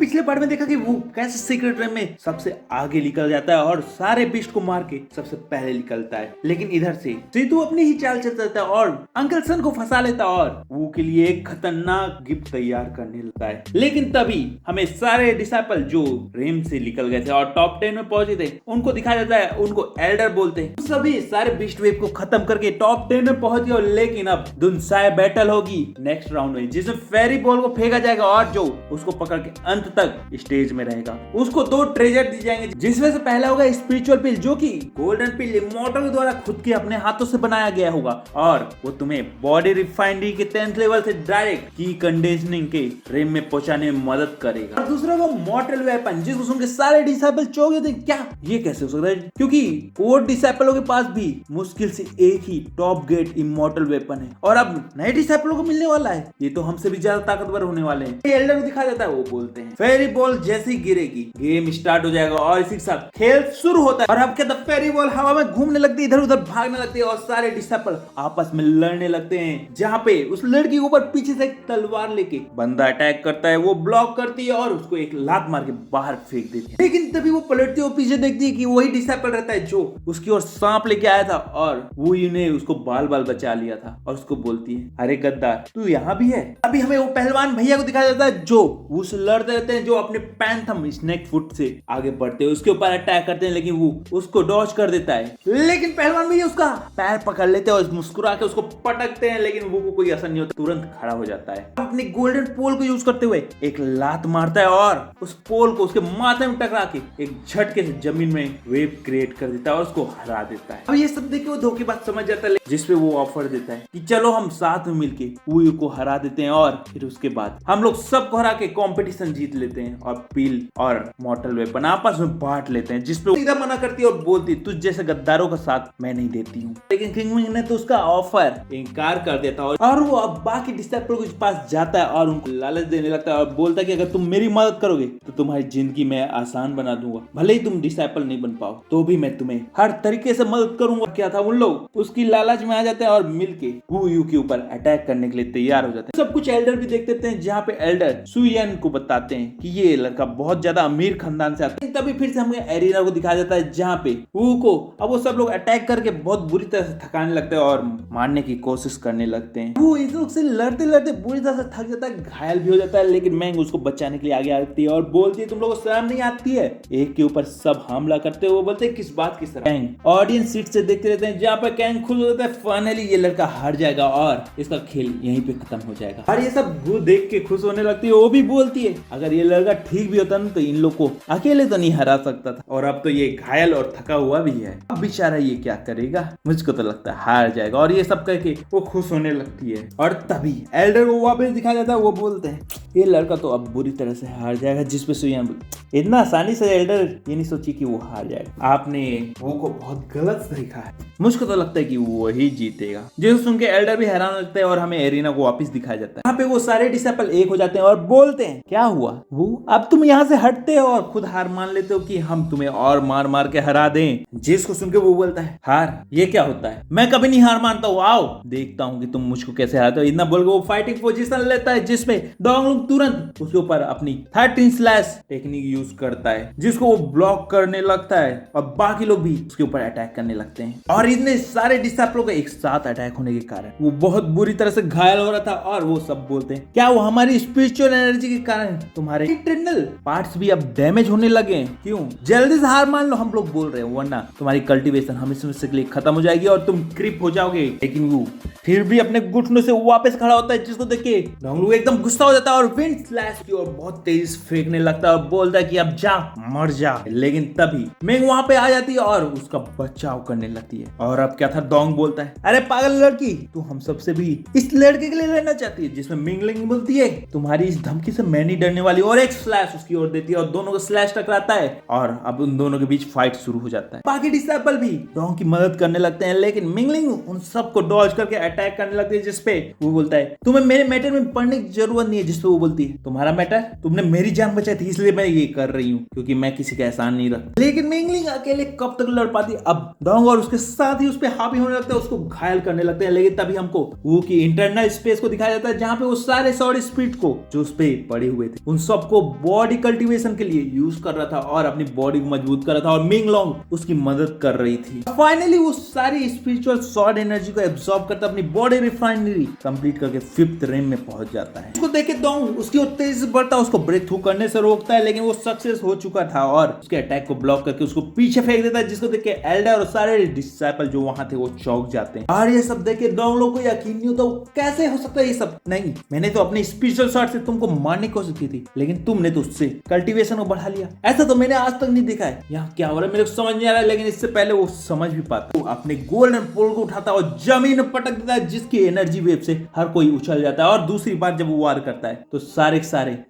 पिछले पार्ट में देखा कि वो कैसे सीक्रेट रूम में सबसे आगे निकल जाता है और सारे बीस्ट को मार के सबसे पहले निकलता है। लेकिन इधर से सीधू अपनी ही चाल चलता रहता है और अंकल सन को फंसा लेता है और वो के लिए एक खतरनाक गिफ्ट तैयार करने लगता है। लेकिन तभी हमें सारे डिसाइपल जो रेम से निकल गए थे और टॉप 10 में पहुंचे थे उनको दिखाया जाता है, उनको एल्डर बोलते हैं। सभी सारे बीस्ट वेव को खत्म करके टॉप 10 में पहुंच गए। लेकिन अब दुनसाई बैटल होगी नेक्स्ट राउंड में, जिसमें फेरी बॉल को फेंका जाएगा और जो उसको पकड़ के अंत तक स्टेज में रहेगा उसको 2 ट्रेजर दिए जाएंगे, जिसमें से पहला होगा स्पिरिचुअल पिल, जो कि गोल्डन पिल इमॉर्टल द्वारा खुद के अपने हाथों से बनाया गया होगा और वो तुम्हें बॉडी रिफाइनरी के 10th लेवल से डायरेक्ट की कंडीशनिंग के रेम में पहुंचाने में मदद करेगा। और दूसरा वो मॉर्टल वेपन, जिसको सुन के सारे डिसाइपल चौंक गए थे, क्या ये कैसे हो सकता है, क्योंकि कोर डिसाइपलों के पास भी मुश्किल से एक ही टॉप गेट इमॉर्टल वेपन है और अब नए डिसाइपलों को मिलने वाला है, ये तो हमसे भी ज्यादा ताकतवर होने वाले हैं। एल्डर को दिखाया जाता है, वो बोलते हैं फेरी बॉल जैसे ही गिरेगी गेम स्टार्ट हो जाएगा और इसी के साथ खेल शुरू होता है। और अब क्या फेरी बॉल हवा में घूमने लगती है, इधर उधर भागने लगती है और सारे डिसाइपल आपस में लड़ने लगते हैं, जहाँ पे उस लड़की के ऊपर पीछे से एक तलवार लेके बंदा अटैक करता है, वो ब्लॉक करती है और उसको एक लात मार के बाहर फेंक देती है। लेकिन तभी वो पलटती है और पीछे देखती है कि वही डिसाइपल रहता है जो उसकी ओर सांप लेके आया था और वो ने उसको बाल बाल बचा लिया था और उसको बोलती है, अरे गद्दार तू यहाँ भी है। अभी हमें वो पहलवान भैया को दिखाया जाता है जो उस लड़ते रहते हैं, जो अपने पैंथम स्नेक फुट से आगे बढ़ते हैं, उसके ऊपर अटैक करते हैं, लेकिन वो उसको डॉज कर देता है। लेकिन पहलवान भैया उसका पैर पकड़ लेते हैं और मुस्कुरा के उसको पटकते हैं, लेकिन वो को कोई असर नहीं होता, तुरंत खड़ा हो जाता है। अपने गोल्डन पोल को यूज करते हुए एक लात मारता है और उस पोल को उसके माथे में टकरा के एक झटके से जमीन में वेव क्रिएट कर देता है और उसको हरा देता है। अब ये सब देख के वो धोखेबाज समझ जाता है, जिसपे वो ऑफर देता है कि चलो हम साथ में मिलके वू को हरा देते हैं और फिर उसके बाद हम लोग सबको हरा के कंपटीशन जीत लेते हैं और पील और मॉर्टल वेपन आपस में बांट लेते हैं। जिसपे सीधा मना करती है और बोलती तुझ जैसे गद्दारों का साथ मैं नहीं देती हूँ। लेकिन किंगविंग ने तो उसका ऑफर इनकार कर देता है और वो अब बाकी डिसाइपल के पास जाता है और उनको लालच देने लगता है और बोलता है कि अगर तुम मेरी मदद करोगे तो तुम्हारी जिंदगी मैं आसान बना दूंगा, भले ही तुम डिसाइपल नहीं बन पाओ तो भी मैं तुम्हें हर तरीके से मदद करूंगा। क्या था, उन लोग उसकी लालच में आ जाते हैं और मिलके वू यू के ऊपर अटैक करने के लिए तैयार हो जाते हैं। सब कुछ एल्डर भी देखते थे, जहाँ पे एल्डर सुयन को बताते हैं कि ये लड़का बहुत ज्यादा अमीर खानदान से आता है। तभी फिर से हमें एरिना को दिखाया जाता है, जहाँ पे वू को अब वो सब लोग अटैक करके बहुत बुरी तरह से थकाने लगते हैं और मारने की कोशिश करने लगते हैं। वो इस लोग से लड़ते लड़ते बुरी तरह से थक जाता है, घायल भी हो जाता है, लेकिन मैंग उसको बचाने के लिए आगे आती है और बोलती है तुम लोगों को शर्म नहीं आती है, एक के ऊपर सब हमला करते हैं। वो बोलते हैं किस बात की शर्म। ऑडियंस सीट से देखते रहते हैं, जहाँ पे कैंग खुश होता है फाइनली ये लड़का हार जाएगा और इसका खेल यहीं पे खत्म हो जाएगा। और ये सब वो देख के खुश होने लगती है। वो भी बोलती है अगर ये लड़का ठीक भी होता ना तो इन लोग को अकेले तो नहीं हरा सकता था, और अब तो ये घायल और थका हुआ भी है, अब बेचारा ये क्या करेगा, मुझको तो लगता है हार जाएगा। और ये सब करके वो खुश होने लगती है और तभी एल्डर को वापस दिखाया जाता है। वो बोलते हैं ये लड़का तो अब बुरी तरह से हार जाएगा, जिसपे सुयन इतना आसानी से एल्डर ये नहीं सोची कि वो हार जाएगा, आपने वो को बहुत गलत देखा है, मुझको तो लगता है कि वो ही जीतेगा। जिसे सुन के एल्डर भी हैरान लगता है और हमें एरिना को वापस दिखाया जाता है। यहाँ पे वो सारे डिसाइपल एक हो जाते हैं और बोलते हैं क्या हुआ वो, अब तुम यहाँ से हटते हो और खुद हार मान लेते हो कि हम तुम्हें और मार मार के हरा दें। जिसको सुन के वो बोलता है हार ये क्या होता है, मैं कभी नहीं हार मानता हूँ, आओ देखता हूँ कि तुम मुझको कैसे हराते हो। इतना बोल के वो फाइटिंग पोजीशन लेता है, जिसमें डोंगलुंग तुरंत उसके ऊपर अपनी 13 स्लैश टेक्निक यूज करता है, जिसको वो ब्लॉक करने लगता है और बाकी लोग भी उसके ऊपर अटैक करने लगते हैं। और इतने सारे डिसाइपलों का एक साथ अटैक होने के कारण वो बहुत बुरी तरह से घायल हो रहा था और वो सब बोलते हैं क्या वो हमारी स्पिरिचुअल एनर्जी के कारण तुम्हारे इंटरनल पार्ट्स भी अब डैमेज होने लगे हैं, क्यों जल्दी से हार मान लो, हम लोग बोल रहे हैं, वरना तुम्हारी कल्टीवेशन हमेशा के लिए खत्म हो जाएगी और तुम क्रिप हो जाओगे। लेकिन वो फिर भी अपने घुटनों से वापस खड़ा होता है, जिसको देख के डोंगलू एकदम गुस्सा हो जाता है और विंड स्लैश की ओर बहुत तेज फेंकने लगता है और बोलता है कि अब जा मर जा। लेकिन तभी मेंग वहां पे आ जाती है और उसका बचाव करने लगती है। और अब क्या था, डोंग बोलता है अरे पागल लड़की तू हम सबसे भी इस लड़के के लिए लड़ना चाहती है, जिसमें मिंगलिंग बोलती है तुम्हारी इस धमकी से मैं नहीं डरने वाली, और एक स्लैश उसकी ओर देती है और दोनों का स्लैश टकराता है और अब उन दोनों के बीच फाइट शुरू हो जाता है। बाकी डिसाइपल भी डोंग की मदद करने लगते हैं, लेकिन मिंगलिंग उन सबको डॉज करके अटैक करने लगती है, जिसपे वो बोलता है तुम्हें मेरे मैटर में पढ़ने की जरूरत नहीं है, जिसपे वो बोलती है तुम्हारा मैटर, तुमने मेरी जान बचाई थी इसलिए मैं ये कर रही हूँ, क्योंकि मैं किसी का एहसान नहीं रखता। लेकिन मिंगलिंग अकेले कब तक लड़ पाती, अब डोंग और उसके साथ ही उस पे हावी होने लगता है, उसको घायल करने लगते हैं। लेकिन तभी हमको वो की इंटरनल स्पेस को दिखाया जाता है, जहाँ पे वो सारे सॉरी स्पिरिट को जो उस पे पड़े हुए थे उन सबको बॉडी कल्टीवेशन के लिए यूज कर रहा था और अपनी बॉडी को मजबूत कर रहा था और मिंग लॉन्ग उसकी मदद कर रही थी। फाइनली वो सारी स्पिरिचुअल सॉर्ड एनर्जी को एब्सॉर्ब करता अपनी बॉडी रिफाइनरी कंप्लीट करके 5th रेम में पहुंच जाता है। उसको देखे डोंग उसकी ओर तेजी से बढ़ता, उसको ब्रेक थ्रू करने से रोकता है, लेकिन वो सक्सेस हो चुका था और उसके अटैक को ब्लॉक करके उसको पीछे फेंक देता है, जिसको देख के एल्डर और सारे डिसाइपल जो वहां थे वो चौंक जाते हैं। और ये सब देख के डोंग लोग को यकीन नहीं होता, कैसे हो सकता है ये सब। नहीं, मैंने तो अपने स्पिरिचुअल सॉर्ड से तुमको मारने की कोशिश की थी, लेकिन तुमने तो उससे कल्टीवेशन को बढ़ा लिया। ऐसा तो मैंने आज तक नहीं देखा है। यहाँ क्या हो रहा है मेरे को समझ नहीं आ रहा है, लेकिन इससे पहले वो समझ भी पाता। वो अपने गोल्डन पोल को उठाता है और जमीन में पटक देता है, जिसकी एनर्जी वेव से हर कोई उछल जाता है। और दूसरी बार जब वो वार करता है तो सारे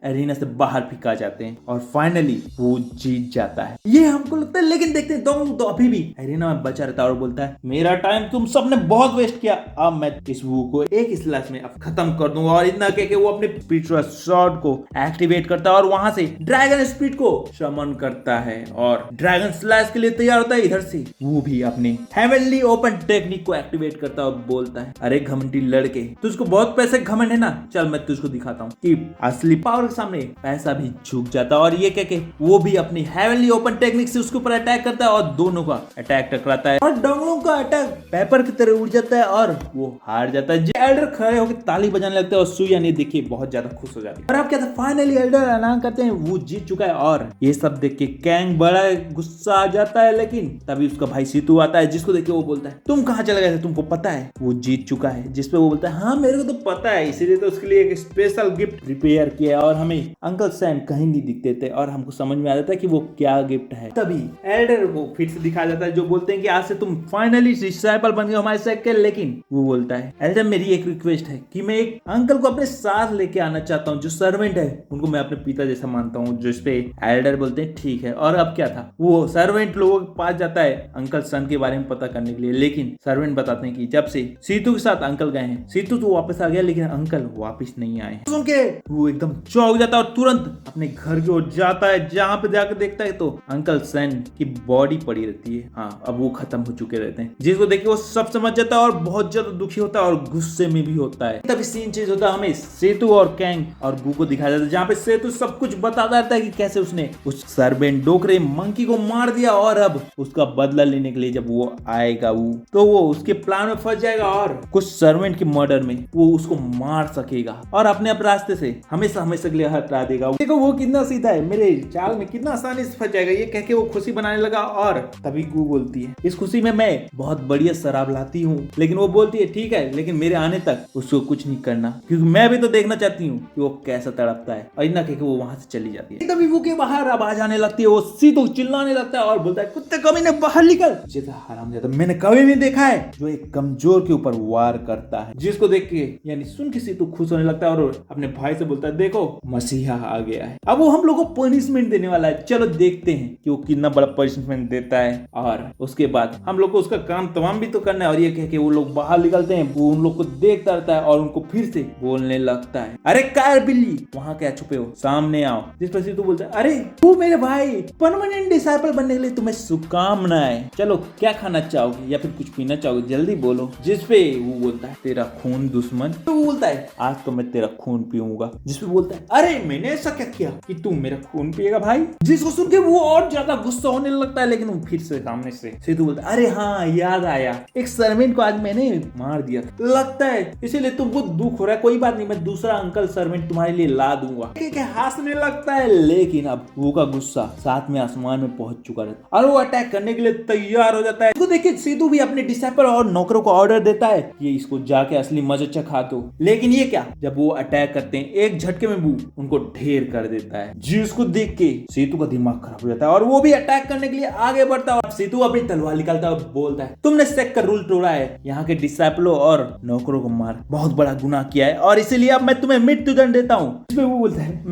एरिना से बाहर फेंका जाते हैं और फाइनली वो जीत जाता है। ये हमको लगता है, लेकिन देखते हैं डोंग तो अभी भी एरिना में बचा रहता है और बोलता है मेरा टाइम तुम सबने बहुत वेस्ट किया, अब मैं इस वू को एक स्लैश में अब खत्म कर दूंगा। और इतना कह के वो अपने स्पिरिचुअल सॉर्ड को एक्टिवेट करता है और वहां से ड्रैगन स्पिरिट को समन करता है और ड्रैगन स्लैश के लिए तैयार होता है। इधर से वो भी अपने हेवनली ओपन टेक्निक को एक्टिवेट करता है और बोलता है अरे घमंडी लड़के, तुझको बहुत पैसे घमंड है ना, चल मैं तुझको दिखाता हूँ कि असली पावर के सामने पैसा भी झुक जाता है। और ये कह के वो भी अपनी हेवनली ओपन टेक्निक से उसके ऊपर अटैक करता है और दोनों का अटैक टकराता है और डोंगलों का अटैक पेपर की तरह उड़ जाता है और वो हार जाता है। एल्डर खड़े होकर ताली बजाने लगते हैं और सुया ने देखिए बहुत ज्यादा खुश हो जाती है। और आप क्या था, फाइनली एल्डर ऐलान करते हैं वो जीत चुका है। और ये सब देख के कैंग बड़ा गुस्सा आ जाता है, लेकिन तभी उसका भाई सीतू आता है, जिसको देख के वो बोलता है तुम कहाँ चले गए थे, तुमको पता है वो जीत चुका है। जिसपे वो बोलता है हाँ मेरे को तो पता है, इसीलिए तो उसके लिए एक स्पेशल गिफ्ट प्रिपेयर किया और हमें अंकल सैम कहीं नहीं दिखते थे और हमको समझ में आ जाता है कि वो क्या गिफ्ट है। तभी एल्डर को फिर से दिखाया जाता है, जो बोलते हैं कि आज से तुम फाइनली डिसाइपल बन गए हमारे सेक्ट के। लेकिन वो बोलता है एल्डर मेरी एक रिक्वेस्ट है कि मैं एक अंकल को अपने साथ लेके आना चाहता हूँ, जो सर्वेंट है उनको मैं अपने पिता जैसा मानता हूँ। जिसपे एल्डर बोलते हैं ठीक है। और अब क्या था, वो सर्वेंट लोगों के पास जाता है अंकल सन के बारे में पता करने के लिए, लेकिन सर्वेंट बताते हैं कि जब से सीतू के साथ अंकल गए हैं, सीतू तो वापस आ गया लेकिन अंकल वापस नहीं आए। सुन के वो एकदम चौंक जाता है और तुरंत अपने घर की ओर जाता है, जहाँ पे जाकर देखता है तो अंकल सन की बॉडी पड़ी रहती है। हाँ, अब वो खत्म हो चुके रहते हैं, जिसको देख के वो सब समझ जाता है और बहुत ज्यादा दुखी होता है और गुस्से में भी होता है। तभी सीन चेंज होता है, हमें सेतु और कैंग और गू को दिखाया जाता है, जहाँ पे सेतु सब कुछ बताता रहता है कि कैसे उसने उस सर्वेंट डोकरे मंकी को मार दिया और अब उसका बदला लेने के लिए जब वो आएगा तो वो उसके प्लान में फंस जाएगा और कुछ सर्वेंट के मर्डर में वो उसको मार सकेगा और अपने रास्ते से हमेशा हमेशा के लिए हटा देगा। देखो वो कितना सीधा है, मेरे चाल में कितना आसानी से फंस जाएगा। ये कह के वो खुशी बनाने लगा और तभी गू बोलती है इस खुशी में मैं बहुत बढ़िया शराब लाती हूँ। लेकिन वो बोलती है ठीक है, लेकिन मेरे आने तक उसको कुछ नहीं करना, क्योंकि मैं भी तो देखना चाहती हूँ कि वो कैसा तड़पता है। और इतना कह के वो वहां से चली जाती है। तभी वो के बाहर आवाज आने लगती है, वो सीतू चिल्लाने लगता है और बोलता है कुत्ते कमीने बाहर निकल। हरामजादा, मैंने कभी नहीं देखा है जो एक कमजोर के ऊपर वार करता है। जिसको देख के यानी सुन के सीतू खुश होने लगता है और अपने भाई से बोलता है देखो मसीहा आ गया है, अब वो हम लोग को पनिशमेंट देने वाला है, चलो देखते हैं कि वो कितना बड़ा पनिशमेंट देता है। और उसके बाद हम लोग को उसका काम तमाम भी तो करना है। और ये कह के वो लोग बाहर निकलते हैं, वो उन लोग को देखता रहता है और उनको फिर से बोलने लगता है अरे कायर बिल्ली वहां क्या छुपे हो, सामने आओ। जिस पर सीतू बोलता है अरे तू मेरे भाई, परमानेंट डिसाइपल बनने के लिए तुम्हें शुभकामनाएं, चलो क्या खाना चाहोगे या फिर कुछ पीना चाहोगे, जल्दी बोलो। जिस पे वो बोलता है तेरा खून दुश्मन, तो वो बोलता है आज तो मैं तेरा खून पीऊंगा। जिस पे बोलता है अरे मैंने ऐसा क्या किया कि तू मेरा खून पिएगा भाई। जिसको सुन के वो और ज्यादा गुस्सा होने लगता है, लेकिन वो फिर से सामने से सीधू बोलता है अरे हाँ याद आया, एक सर्वेंट को आज मैंने मार दिया लगता है, इसीलिए तुमको दुख हो रहा है, कोई बात नहीं मैं दूसरा अंकल सर्वेंट तुम्हारे लिए ला दूंगा। हंसने लगता है, लेकिन अब वो का गुस्सा साथ में आसमान में पहुंच चुका रहता है और वो अटैक करने के लिए तैयार हो जाता है। इसको देख के सीधू भी अपने डिसाइपल और नौकरों को ऑर्डर देता है कि इसको जाके असली मजा चखा दो। लेकिन ये क्या, जब वो अटैक करते हैं एक झटके में वो उनको ढेर कर देता है, जिसको देख के सीतू का दिमाग खराब हो जाता है और वो भी अटैक करने के लिए आगे बढ़ता है। सीतू अपनी तलवार निकालता है और बोलता है तुमने सेक्ट का रूल तोड़ा है, यहाँ के डिसाइपलों और नौकरों को मार बहुत बड़ा गुनाह किया है और इसीलिए अब मैं तुम्हें मृत्युदंड देता हूँ। इसमें वो बोलता है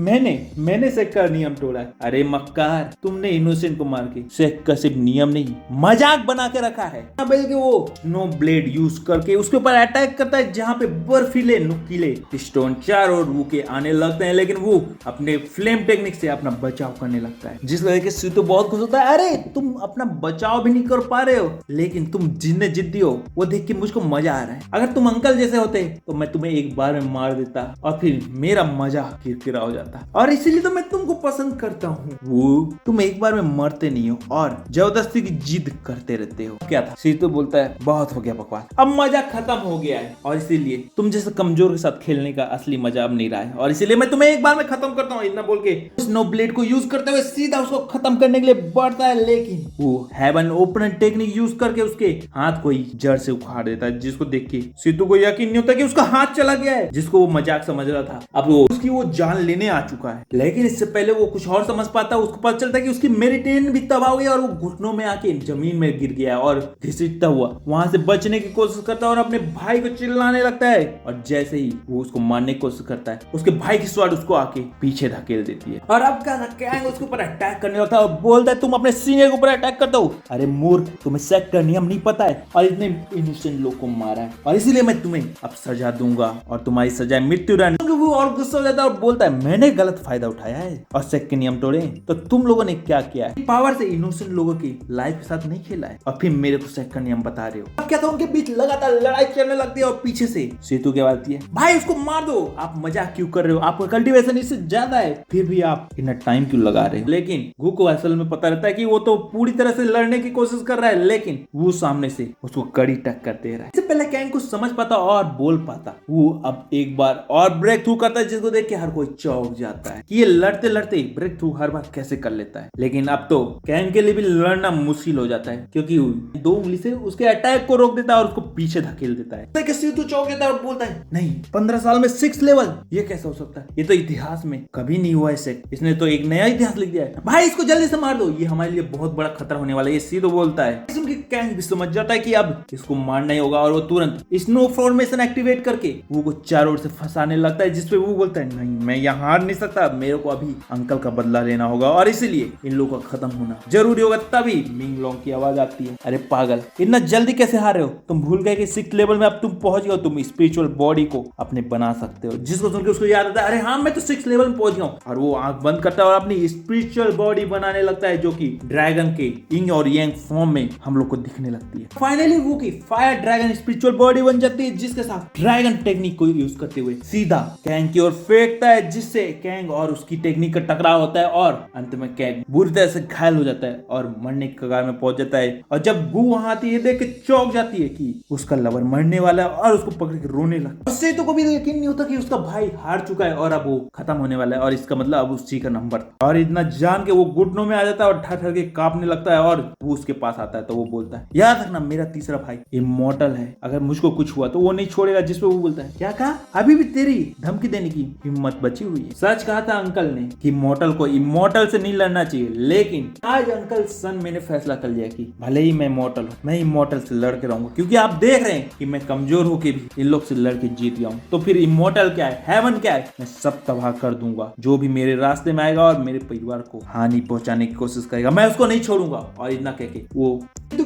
मैंने सेक्ट का नियम तोड़ा है। अरे मक्कार, तुमने इनोसेंट को मार के सेक्ट का सिर्फ नियम नहीं मजाक बना के रखा है। बल्कि वो नो ब्लेड यूज करके उसके ऊपर अटैक करता है, जहाँ पे बर्फीले नुकीले स्टोन चारों ओर वो के आने लगते हैं, लेकिन वो अपने फ्लेम टेक्निक से अपना बचाव करने लगता है। जिस वजह से सीतू बहुत खुश होता है, अरे तुम अपना बचाव भी नहीं कर पा रहे हो, लेकिन तुम जितने जिद्दी हो वो देख के मुझको मजा आ रहा है। अगर तुम अंकल जैसे होते तो मैं तुम्हें एक बार में मार देता और फिर मेरा मजा किरकिरा हो जाता। जाता और इसीलिए तो मैं तुमको पसंद करता हूँ। वो तुम एक बार में मरते नहीं हो और जबरदस्ती की जिद करते रहते हो। क्या था? सीतू बोलता है बहुत हो गया बकवास, अब मजा खत्म हो गया है और इसीलिए तुम जैसे कमजोर के साथ खेलने का असली मजा अब नहीं रहा है और इसीलिए मैं तुम्हें एक बार में खत्म करता हूँ। इतना बोल के स्नो ब्लेड को यूज करते हुए सीधा उसको खत्म करने के लिए बढ़ता है, लेकिन वो हेवन ओपनर टेक्निक यूज करके उसके हाथ को ही जड़ से उखाड़ देता है, जिसको देख के सीतू को यकीन नहीं होता कि उसका हाथ चला गया है, जिसको वो मजाक समझ रहा था अब वो उसकी वो जान लेने आ चुका है। लेकिन इससे पहले वो कुछ और समझ पाता है, उसको पता चलता है कि उसकी मेडिटेन भी तबाह हो गई और वो घुटनों में आके जमीन में गिर गया और घिसटता हुआ वहां से बचने की कोशिश करता है और अपने भाई को चिल्लाने लगता है और जैसे ही वो उसको मारने की कोशिश करता है उसके भाई की स्वाड उसको आके पीछे धकेल देती है और अब क्या कैंग उसके ऊपर अटैक करने लगता है और बोलता है तुम अपने सीनियर के ऊपर अटैक करते हो, अरे मूर्ख तुम्हें सेक्ट का नियम नहीं पता है और इतने इनोसेंट लोग को मारा है और इसीलिए मैं तुम्हें अब सजा दूंगा और तुम्हारी सजा मृत्युदंड। वो और गुस्सा हो जाता है और बोलता है मैंने गलत फायदा उठाया है और सेक्ट के नियम तोड़े तो तुम लोगों ने क्या किया है, पावर से इनोसेंट लोगों की लाइफ के साथ नहीं खेला है और फिर मेरे को सेक्ट का नियम बता रहे हो। अब क्या था उनके बीच लगातार लड़ाई चलने लगती है और पीछे से सेतु क्या बोलती है भाई उसको मार दो, आप मजाक क्यों कर रहे हो, आपका कल्टीवेशन इससे ज्यादा है फिर भी आप इतना टाइम क्यों लगा रहे हो। लेकिन गु को असल में पता रहता है कि वो तो पूरी तरह से लड़ने की कोशिश कर रहा है, लेकिन वो सामने से उसको कड़ी टक्कर दे रहा है। इससे पहले कैंग को समझ पाता और बोल पाता, वो अब एक बार और ब्रेक थ्रू करता है जिसको देख के हर कोई चौंक जाता है कि ये लड़ते लड़ते ब्रेक थ्रू हर बार कैसे कर लेता है। लेकिन अब तो कैंग के लिए भी लड़ना मुश्किल हो जाता है क्योंकि दो उंगली से उसके अटैक को रोक देता है और उसको पीछे धकेल देता है। तो चौंक देता है और बोलता है नहीं 15 साल में 6 लेवल ये कैसे हो सकता है, ये तो इतिहास में कभी नहीं हुआ है, इसने तो एक नया इतिहास लिख दिया है, भाई इसको जल्दी से मार दो, ये हमारे लिए बहुत बड़ा खतरा होने वाला है। ये सीधो बोलता है। कैंग भी समझ जाता है कि अब इसको मारना ही होगा और वो तुरंत स्नो फॉर्मेशन एक्टिवेट करके वो को चारों ओर से फंसाने लगता है, जिसपे वो बोलता है नहीं मैं यहाँ हार नहीं सकता, मेरे को अभी अंकल का बदला लेना होगा और इसीलिए इन लोगों का खत्म होना जरूरी होगा। तभी मिंग लोंग की आवाज आती है अरे पागल इतना जल्दी कैसे हारे हो, तुम भूल गए कि 6th लेवल में अब तुम पहुंच गए हो, तुम स्पिरिचुअल बॉडी को अपने बना सकते हो। जिसको सुन के उसको याद आता है अरे हाँ मैं तो 6th लेवल में पहुंच गया हूँ और वो आंख बंद करता है और अपनी स्पिरिचुअल बॉडी बनाने लगता है जो कि ड्रैगन के इंग और यांग फॉर्म में हम लोग को दिखने लगती है। फाइनली वो की फायर ड्रैगन स्पिरिचुअल बॉडी बन जाती है, जिसके साथ ड्रैगन टेक्निक को यूज करते हुए सीधा कैंग की ओर फेंकता है, जिससे कैंग और उसकी टेक्निक का टकराव होता है और अंत में कैंग बुरी तरह से घायल हो जाता है और मरने की कगार में पहुंच जाता है। और जब गू वहां आती है देख के चौंक जाती है कि उसका लवर मरने वाला है और उसको पकड़ के रोने लगता है। सेतु को भी यकीन नहीं होता कि उसका भाई हार चुका है और अब वो खत्म होने वाला है और इसका मतलब अब उसी का नंबर था। और इतना जान के वो घुटनों में आ जाता है और ठर ठर के कांपने लगता है और वो उसके पास आता है तो वो बोलता है याद रखना मेरा तीसरा भाई इमॉर्टल है, अगर मुझको कुछ हुआ तो वो नहीं छोड़ेगा। जिसपे वो बोलता है क्या कहा, अभी भी तेरी धमकी देने की हिम्मत बची हुई है। सच कहा था अंकल ने कि मॉर्टल को इमॉर्टल से नहीं लड़ना चाहिए, लेकिन आज अंकल सन मैंने फैसला कर लिया कि भले ही मैं मॉर्टल हूँ मैं इमॉर्टल से लड़ के रहूंगा, क्योंकि आप देख रहे हैं कि मैं कमजोर होके भी इन लोग से लड़ के जीत गया हूँ। तो फिर इमॉर्टल क्या है, हेवन क्या है, मैं सब तबाह कर दूंगा जो भी मेरे रास्ते में आएगा और मेरे परिवार को हानि पहुंचाने की कोशिश करेगा, मैं उसको नहीं छोड़ूंगा। और इतना कह के वो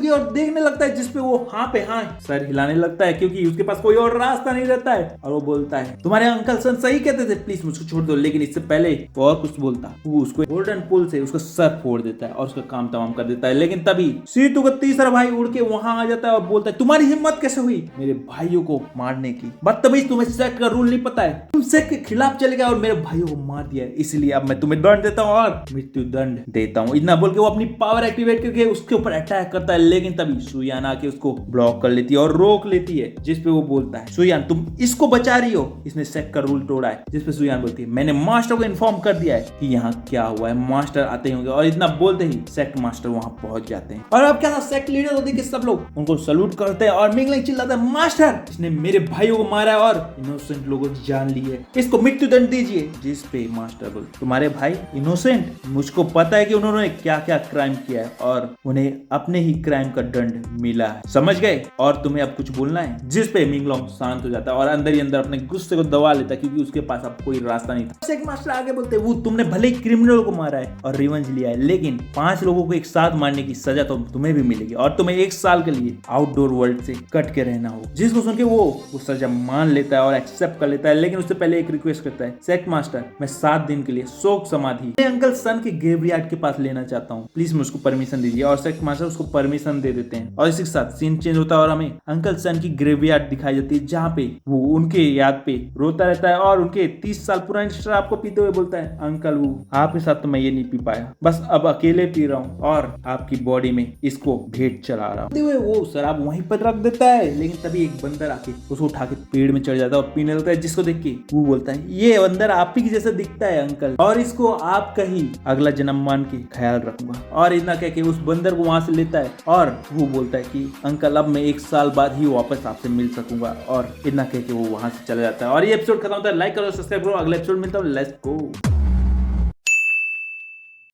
और देखने लगता है, जिसपे वो हाँ पे हाँ सर हिलाने लगता है क्योंकि उसके पास कोई और रास्ता नहीं रहता है। और वो बोलता है तुम्हारे अंकल सन सही कहते थे, प्लीज मुझको छोड़ दो। लेकिन इससे पहले वो और कुछ बोलता, वो उसको गोल्डन पुल से उसका सर फोड़ देता है और उसका काम तमाम कर देता है। लेकिन तभी सीतू का तीसरा भाई उड़ के वहां आ जाता है और बोलता है तुम्हारी हिम्मत कैसे हुई मेरे भाइयों को मारने की, बदतमीज तुम्हें सेक्ट का रूल नहीं पता है, तुम सेक्ट के खिलाफ चले गए और मेरे भाइयों को मार दिया, इसलिए अब मैं तुम्हें दंड देता हूँ और मृत्यु दंड देता हूँ। इतना बोल के वो अपनी पावर एक्टिवेट करके उसके ऊपर अटैक करता है, लेकिन तभी सुयान आके उसको ब्लॉक कर लेती है और रोक लेती है। जिसपे वो बोलता है सुयान तुम इसको बचा रही हो, इसने सेक्ट का रूल तोड़ा है। जिसपे सुयान बोलती है मैंने मास्टर को इन्फॉर्म कर दिया है कि यहाँ क्या हुआ है, मास्टर आते होंगे। और इतना बोलते ही सेक्ट मास्टर वहां पहुंच जाते हैं और अब क्या था सेक्ट लीडर होते हैं सब लोग उनको सल्यूट करते हैं और मिंगलिंग चिल्लाता है मास्टर इसने मेरे भाइयों को मारा है और इनोसेंट लोगों की जान ली है, इसको मृत्यु दंड दीजिए। जिसपे मास्टर बोलते तुम्हारे भाई इनोसेंट, मुझको पता है कि उन्होंने क्या क्या क्राइम किया है और उन्हें अपने ही क्राइम का दंड मिला है, समझ गए, और तुम्हें अब कुछ बोलना है। जिसपे मिंगलोंग शांत हो जाता है और अंदर ही अंदर अपने गुस्से को दबा लेता है क्योंकि उसके पास अब कोई रास्ता नहीं था। सेक्ट मास्टर आगे बोलते वो तुमने भले ही क्रिमिनल को मारा है और रिवेंज लिया है, लेकिन 5 लोगों को एक साथ मारने की सजा तो तुम्हें भी मिलेगी और तुम्हें 1 साल के लिए आउटडोर वर्ल्ड से कट के रहना हो। जिसको सुन के वो सजा मान लेता है और एक्सेप्ट कर लेता है, लेकिन उससे पहले एक रिक्वेस्ट करता है सेक्ट मास्टर मैं 7 दिन के लिए शोक समाधि अंकल सन के ग्रेवयार्ड के पास लेना चाहता हूँ, प्लीज मुझको परमिशन दीजिए। और सेक्ट मास्टर उसको परमिशन इंजेक्शन दे देते हैं और इसी के साथ सीन चेंज होता है और हमें अंकल सन की ग्रेवयार्ड दिखाई जाती है, जहाँ पे वो उनके याद पे रोता रहता है और उनके 30 साल पुरानी शराब को पीते हुए बोलता है, अंकल वो आपके साथ तो मैं ये नहीं पी पाया, बस अब अकेले पी रहा हूँ और आपकी बॉडी में इसको भेंट चला रहा हूँ। वो शराब वहीं पर रख देता है, लेकिन तभी एक बंदर आके उसको उठा के पेड़ में चढ़ जाता है और पीने लगता है, जिसको देख के वो बोलता है, ये बंदर आप ही की जैसा दिखता है अंकल, और इसको आपका ही अगला जन्म मान के ख्याल रखूंगा। और इतना कह के उस बंदर को वहां से लेता है और वो बोलता है कि अंकल अब मैं 1 साल बाद ही वापस आपसे मिल सकूंगा, और इतना कह के वो वहां से चला जाता है। और ये एपिसोड खत्म होता है। लाइक करो, सब्सक्राइब करो, अगला एपिसोड मिलता हूँ। Let's go.